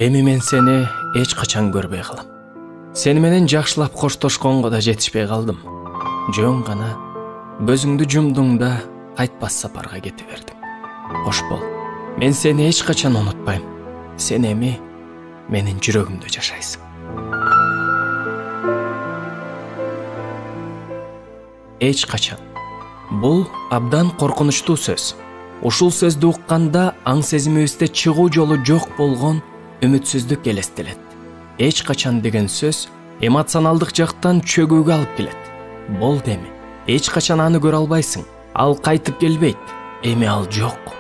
Эми мен сени эч качан көрбөй калам. Сени менен жакшылап коштошконго да жетишпей калдым. Жөн гана көзүңдү жумдуң да кайтпас сапарга кете бердиң. Кош бол. Мен сени эч качан унутпайм. Сен эми менин жүрөгүмдө жашайсың. Эч качан. Бул абдан коркунучтуу сөз. Ушул сөздү укканда аң сезимибизде чыгуу жолу жок болгон үмүтсүздүк элестелет. Эч качан деген сөз эмоционалдык жактан чөгүүгө алып келет. Болду эми. Эч качан аны көрө албайсың. Ал кайтып келбейт. Эми ал жок.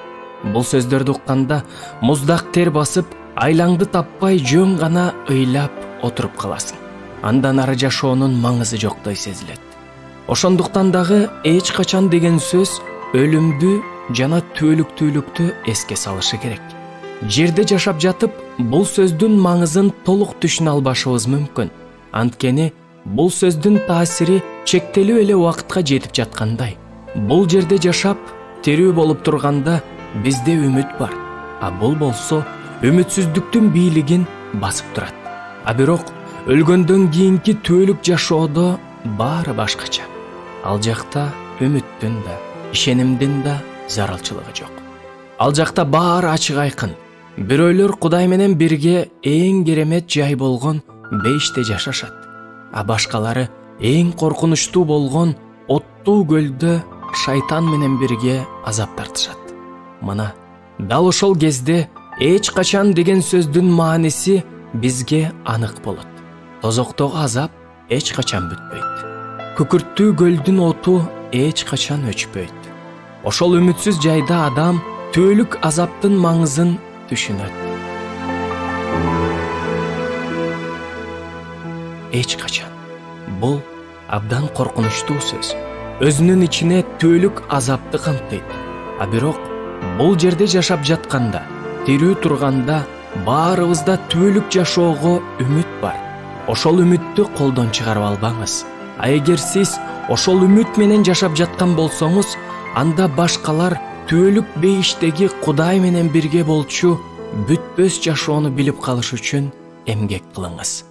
Бул сөздөрдү укканда муздак тер басып, айлаңды таппай жөн гана ыйлап отуруп каласың. Андан ары жашоонун маңызы жоктой сезилет. Ошондуктан дагы эч качан деген сөз өлүмдү жана түөлүктүүлүктү эске салышы керек. Жерде жашап жатып, бул сөздүн маңызын толук түшүнө албашыбыз мүмкүн. Анткени бул сөздүн таасири чектелүү эле убакытка жетип жаткандай. Бул жерде жашап, тирүү болуп турганда бизде үмүт бар. А бул болсо үмүтсүздүктүн бийлигин басып турат. А бирок өлгөндөн кийинки түөлүк жашоодо баары башкача. Ал жакта үмүттүн да, ишенимдин да зарылчылыгы жок. Ал жакта баары ачык айкын. Бирөөлөр Кудай менен бирге эң керемет жай болгон бейиште жашашат. А башкалары эң коркунучтуу болгон оттуу көлдө шайтан менен бирге азап тартышат. Мына, дал ошол кезде эч качан деген сөздүн мааниси бизге анык болот. Тозоктогу азап эч качан бүтпөйт. Күкүрттүү көлдүн оту эч качан өчпөйт. Ошол үмүтсүз жайда адам түөлүк азаптын маңызын түшүнөт. Эч качан. Бул абдан коркунучтуу сөз. Өзүнүн ичине түөлүк азапты камтыйт. А бирок бул жерде жашап жатканда, тирүү турганда баарыбызда түөлүк жашоого үмүт бар. Ошол үмүттү колдон чыгарып албаңыз. А эгер сиз ошол үмүт менен жашап жаткан болсоңуз, анда башкалар түөлүк бейиштеги Кудай менен бирге болчу бүтпөс жашоону билип калыш үчүн эмгек кылыңыз.